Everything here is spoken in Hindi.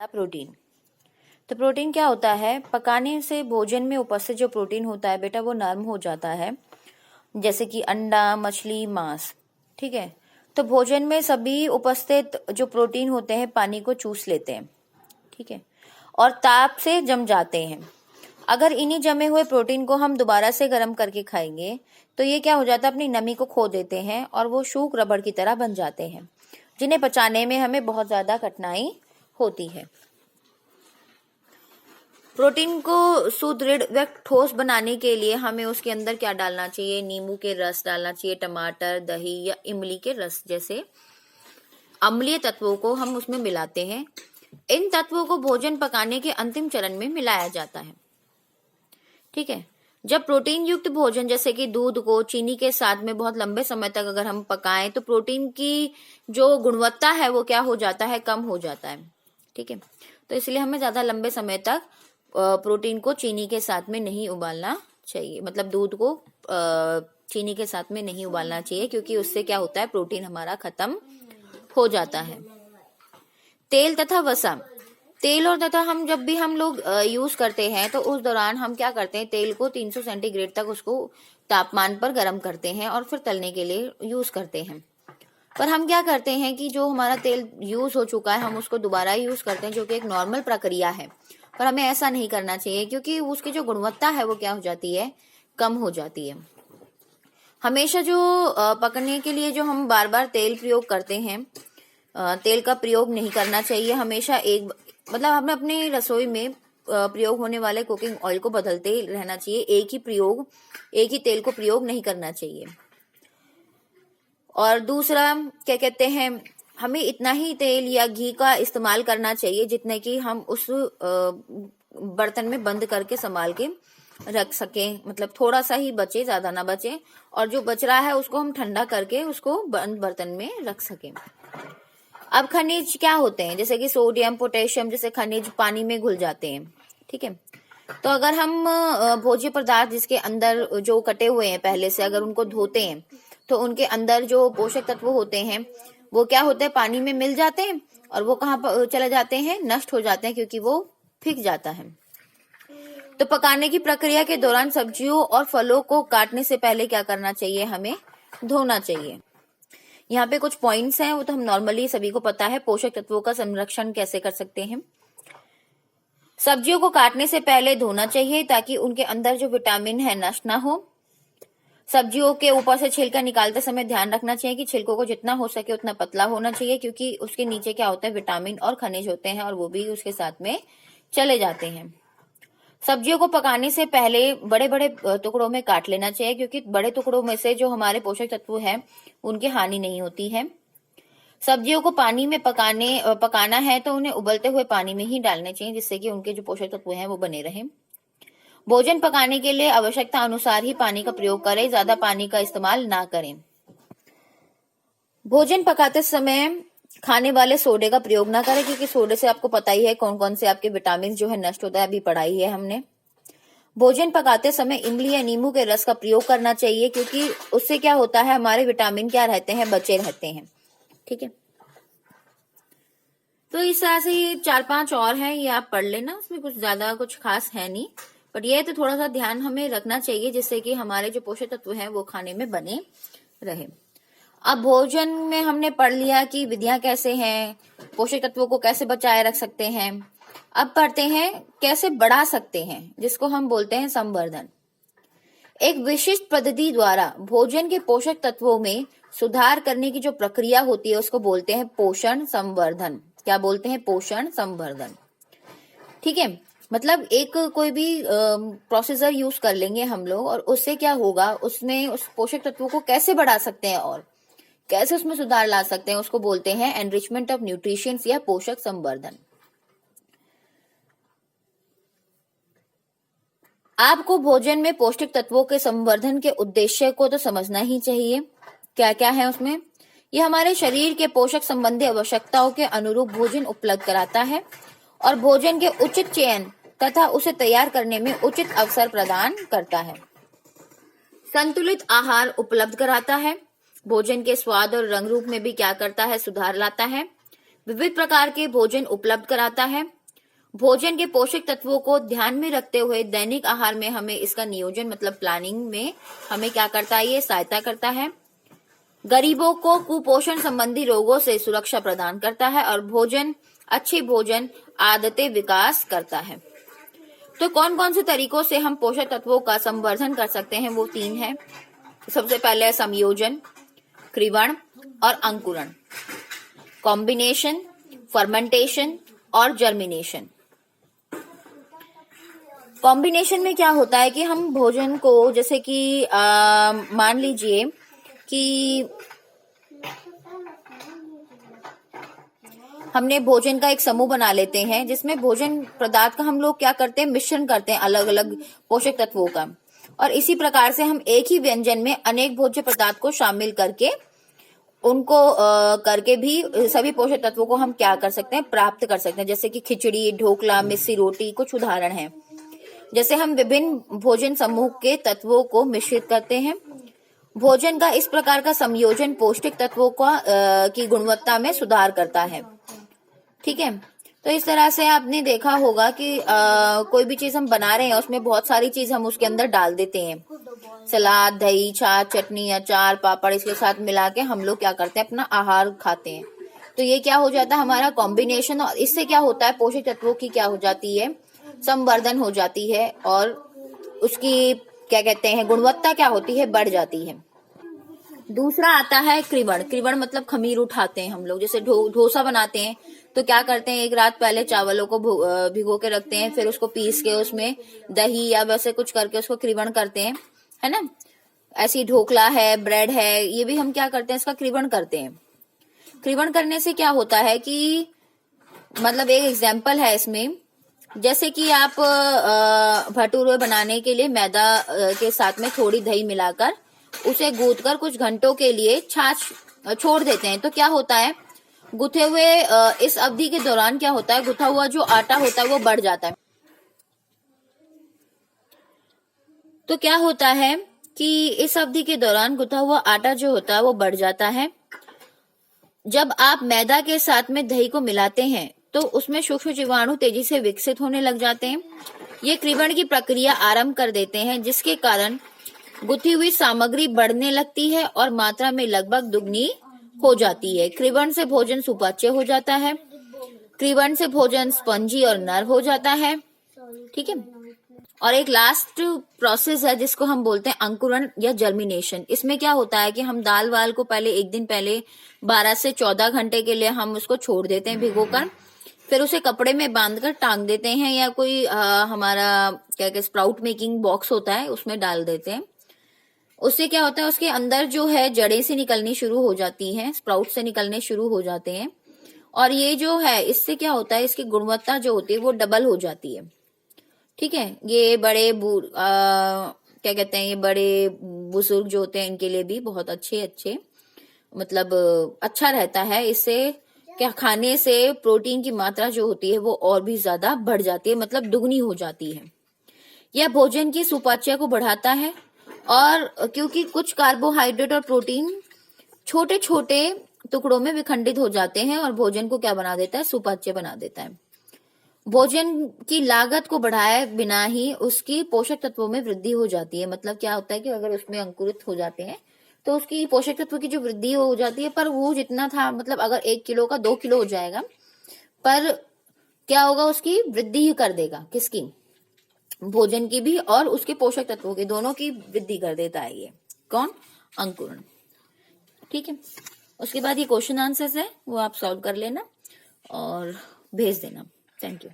प्रोटीन। तो प्रोटीन क्या होता है? पकाने से भोजन में उपस्थित जो प्रोटीन होता है बेटा वो नरम हो जाता है, जैसे कि अंडा, मछली, मांस। ठीक है, तो भोजन में सभी उपस्थित जो प्रोटीन होते हैं पानी को चूस लेते हैं। ठीक है, और ताप से जम जाते हैं। अगर इन्हीं जमे हुए प्रोटीन को हम दोबारा से गर्म करके खाएंगे तो ये क्या हो जाता है, अपनी नमी को खो देते हैं और वो सूख रबड़ की तरह बन जाते हैं, जिन्हें पचाने में हमें बहुत ज्यादा कठिनाई होती है। प्रोटीन को सुदृढ़ व ठोस बनाने के लिए हमें उसके अंदर क्या डालना चाहिए? नींबू के रस डालना चाहिए, टमाटर, दही या इमली के रस जैसे अम्लीय तत्वों को हम उसमें मिलाते हैं। इन तत्वों को भोजन पकाने के अंतिम चरण में मिलाया जाता है। ठीक है, जब प्रोटीन युक्त भोजन जैसे कि दूध को चीनी के साथ में बहुत लंबे समय तक अगर हम पकाएं तो प्रोटीन की जो गुणवत्ता है वो क्या हो जाता है? कम हो जाता है। ठीक है, तो इसलिए हमें ज्यादा लंबे समय तक प्रोटीन को चीनी के साथ में नहीं उबालना चाहिए, मतलब दूध को चीनी के साथ में नहीं उबालना चाहिए, क्योंकि उससे क्या होता है, प्रोटीन हमारा खत्म हो जाता है। तेल तथा वसा। तेल और तथा हम जब भी हम लोग यूज करते हैं तो उस दौरान हम क्या करते हैं, तेल को 300 सेंटीग्रेड तक उसको तापमान पर गर्म करते हैं और फिर तलने के लिए यूज करते हैं। पर हम क्या करते हैं कि जो हमारा तेल यूज हो चुका है हम उसको दोबारा यूज करते हैं, जो कि एक नॉर्मल प्रक्रिया है। पर हमें ऐसा नहीं करना चाहिए, क्योंकि उसकी जो गुणवत्ता है वो क्या हो जाती है? कम हो जाती है। हमेशा जो पकने के लिए जो हम बार बार तेल प्रयोग करते हैं, तेल का प्रयोग नहीं करना चाहिए। हमेशा एक मतलब हमें अपनी रसोई में प्रयोग होने वाले कुकिंग ऑयल को बदलते रहना चाहिए। एक ही तेल को प्रयोग नहीं करना चाहिए। और दूसरा क्या कहते हैं, हमें इतना ही तेल या घी का इस्तेमाल करना चाहिए जितने कि हम उस बर्तन में बंद करके संभाल के रख सकें, मतलब थोड़ा सा ही बचे, ज्यादा ना बचे, और जो बच रहा है उसको हम ठंडा करके उसको बंद बर्तन में रख सकें। अब खनिज क्या होते हैं, जैसे कि सोडियम, पोटेशियम जैसे खनिज पानी में घुल जाते हैं। ठीक है, तो अगर हम भोज्य पदार्थ जिसके अंदर जो कटे हुए हैं पहले से अगर उनको धोते हैं तो उनके अंदर जो पोषक तत्व होते हैं वो क्या होते हैं, पानी में मिल जाते हैं और वो कहाँ पर चले जाते हैं? नष्ट हो जाते हैं, क्योंकि वो फिक जाता है। तो पकाने की प्रक्रिया के दौरान सब्जियों और फलों को काटने से पहले क्या करना चाहिए? हमें धोना चाहिए। यहाँ पे कुछ पॉइंट्स हैं, वो तो हम नॉर्मली सभी को पता है। पोषक तत्वों का संरक्षण कैसे कर सकते हैं? सब्जियों को काटने से पहले धोना चाहिए ताकि उनके अंदर जो विटामिन है नष्ट ना हो। सब्जियों के ऊपर से छिलका निकालते समय ध्यान रखना चाहिए कि छिलकों को जितना हो सके उतना पतला होना चाहिए, क्योंकि उसके नीचे क्या होता है, विटामिन और खनिज होते हैं और वो भी उसके साथ में चले जाते हैं। सब्जियों को पकाने से पहले बड़े बड़े टुकड़ों में काट लेना चाहिए, क्योंकि बड़े टुकड़ों में से जो हमारे पोषक तत्व हैं उनकी हानि नहीं होती है। सब्जियों को पानी में पकाना है तो उन्हें उबलते हुए पानी में ही डालने चाहिए, जिससे कि उनके जो पोषक तत्व हैं वो बने रहें। भोजन पकाने के लिए आवश्यकता अनुसार ही पानी का प्रयोग करें, ज्यादा पानी का इस्तेमाल ना करें। भोजन पकाते समय खाने वाले सोडे का प्रयोग ना करें, क्योंकि सोडे से आपको पता ही है कौन कौन से आपके विटामिन जो है नष्ट होता है, अभी पढ़ाई है हमने। भोजन पकाते समय इमली या नींबू के रस का प्रयोग करना चाहिए, क्योंकि उससे क्या होता है, हमारे विटामिन क्या रहते हैं? बचे रहते हैं। ठीक है, तो इस तरह से ये 4-5 और हैं, ये आप पढ़ लेना, उसमें कुछ ज्यादा कुछ खास है नहीं, बट ये तो थोड़ा सा ध्यान हमें रखना चाहिए, जिससे कि हमारे जो पोषक तत्व हैं वो खाने में बने रहे। अब भोजन में हमने पढ़ लिया कि विधियां कैसे हैं, पोषक तत्वों को कैसे बचाए रख सकते हैं। अब पढ़ते हैं कैसे बढ़ा सकते हैं, जिसको हम बोलते हैं संवर्धन। एक विशिष्ट पद्धति द्वारा भोजन के पोषक तत्वों में सुधार करने की जो प्रक्रिया होती है उसको बोलते हैं पोषण संवर्धन। क्या बोलते हैं? पोषण संवर्धन। ठीक है, मतलब एक कोई भी प्रोसीजर यूज कर लेंगे हम लोग और उससे क्या होगा, उसमें उस पोषक तत्वों को कैसे बढ़ा सकते हैं और कैसे उसमें सुधार ला सकते हैं, उसको बोलते हैं एनरिचमेंट ऑफ न्यूट्रिशंस या पोषक संवर्धन। आपको भोजन में पौष्टिक तत्वों के संवर्धन के उद्देश्य को तो समझना ही चाहिए। क्या क्या है उसमें? यह हमारे शरीर के पोषक संबंधी आवश्यकताओं के अनुरूप भोजन उपलब्ध कराता है और भोजन के उचित चयन तथा उसे तैयार करने में उचित अवसर प्रदान करता है। संतुलित आहार उपलब्ध कराता है। भोजन के स्वाद और रंग रूप में भी क्या करता है? सुधार लाता है। विविध प्रकार के भोजन उपलब्ध कराता है। भोजन के पोषक तत्वों को ध्यान में रखते हुए दैनिक आहार में हमें इसका नियोजन मतलब प्लानिंग में हमें क्या करता है, ये सहायता करता है। गरीबों को कुपोषण संबंधी रोगों से सुरक्षा प्रदान करता है और अच्छी भोजन आदतें विकास करता है। तो कौन कौन से तरीकों से हम पोषक तत्वों का संवर्धन कर सकते हैं, वो 3 है। सबसे पहले है संयोजन, कृवण और अंकुरण, कॉम्बिनेशन, फर्मेंटेशन और जर्मिनेशन। कॉम्बिनेशन में क्या होता है कि हम भोजन को, जैसे कि मान लीजिए कि हमने भोजन का एक समूह बना लेते हैं जिसमें भोजन पदार्थ का हम लोग क्या करते हैं, मिश्रण करते हैं अलग अलग पोषक तत्वों का, और इसी प्रकार से हम एक ही व्यंजन में अनेक भोज्य पदार्थ को शामिल करके उनको करके भी सभी पोषक तत्वों को हम क्या कर सकते हैं, प्राप्त कर सकते हैं। जैसे कि खिचड़ी, ढोकला, मिस्सी रोटी कुछ उदाहरण हैं। जैसे हम विभिन्न भोजन समूह के तत्वों को मिश्रित करते हैं। भोजन का इस प्रकार का संयोजन पौष्टिक तत्वों की गुणवत्ता में सुधार करता है। ठीक है, तो इस तरह से आपने देखा होगा कि कोई भी चीज हम बना रहे हैं उसमें बहुत सारी चीज हम उसके अंदर डाल देते हैं। सलाद, दही, छाछ, चटनी, अचार, पापड़, इसके साथ मिला के हम लोग क्या करते हैं, अपना आहार खाते हैं। तो ये क्या हो जाता है, हमारा कॉम्बिनेशन, और इससे क्या होता है, पोषक तत्वों की क्या हो जाती है, संवर्धन हो जाती है और उसकी क्या कहते हैं, गुणवत्ता क्या होती है, बढ़ जाती है। दूसरा आता है कृवण। कृवण मतलब खमीर उठाते हैं हम लोग। जैसे डोसा बनाते हैं तो क्या करते हैं, एक रात पहले चावलों को भिगो के रखते हैं, फिर उसको पीस के उसमें दही या वैसे कुछ करके उसको कृवण करते हैं, है ना। ऐसी ढोकला है, ब्रेड है, ये भी हम क्या करते हैं, इसका कृवण करते हैं। कृवण करने से क्या होता है कि मतलब एक एग्जाम्पल है इसमें, जैसे कि आप भटूरे बनाने के लिए मैदा के साथ में थोड़ी दही मिलाकर उसे गूंथकर कुछ घंटों के लिए छाछ छोड़ देते हैं। तो क्या होता है, गुथे हुए इस अवधि के दौरान क्या होता है, गुथा हुआ जो आटा होता है वो बढ़ जाता है। तो क्या होता है कि इस अवधि के दौरान गुथा हुआ आटा जो होता है वो बढ़ जाता है। जब आप मैदा के साथ में दही को मिलाते हैं तो उसमें सूक्ष्म जीवाणु तेजी से विकसित होने लग जाते हैं। ये कृवण की प्रक्रिया आरंभ कर देते हैं, जिसके कारण गुथी हुई सामग्री बढ़ने लगती है और मात्रा में लगभग दुगनी हो जाती है। कृवण से भोजन सुपाच्य हो जाता है। कृवण से भोजन स्पंजी और नर्म हो जाता है। ठीक है, और एक लास्ट प्रोसेस है जिसको हम बोलते हैं अंकुरण या जर्मिनेशन। इसमें क्या होता है कि हम दाल वाल को पहले एक दिन पहले 12 से 14 घंटे के लिए हम उसको छोड़ देते हैं भिगोकर, फिर उसे कपड़े में बांधकर टांग देते हैं या कोई हमारा क्या कहते स्प्राउट मेकिंग बॉक्स होता है उसमें डाल देते हैं। उससे क्या होता है, उसके अंदर जो है जड़ें से निकलनी शुरू हो जाती हैं, स्प्राउट से निकलने शुरू हो जाते हैं, और ये जो है इससे क्या होता है, इसकी गुणवत्ता जो होती है वो डबल हो जाती है। ठीक है, ये बड़े क्या कहते हैं, ये बड़े बुजुर्ग जो होते हैं इनके लिए भी बहुत अच्छे मतलब अच्छा रहता है। इससे क्या, खाने से प्रोटीन की मात्रा जो होती है वो और भी ज्यादा बढ़ जाती है, मतलब दुगनी हो जाती है। यह भोजन की सुपाच्य को बढ़ाता है, और क्योंकि कुछ कार्बोहाइड्रेट और प्रोटीन छोटे छोटे टुकड़ों में विखंडित हो जाते हैं और भोजन को क्या बना देता है, सुपाच्य बना देता है। भोजन की लागत को बढ़ाए बिना ही उसकी पोषक तत्वों में वृद्धि हो जाती है। मतलब क्या होता है कि अगर उसमें अंकुरित हो जाते हैं तो उसकी पोषक तत्व की जो वृद्धि हो जाती है, पर वो जितना था, मतलब अगर 1 किलो का 2 किलो हो जाएगा, पर क्या होगा, उसकी वृद्धि ही कर देगा, किसकी, भोजन की भी और उसके पोषक तत्वों की, दोनों की वृद्धि कर देता है ये कौन, अंकुरण। ठीक है, उसके बाद ये क्वेश्चन आंसर्स है वो आप सॉल्व कर लेना और भेज देना। Thank you.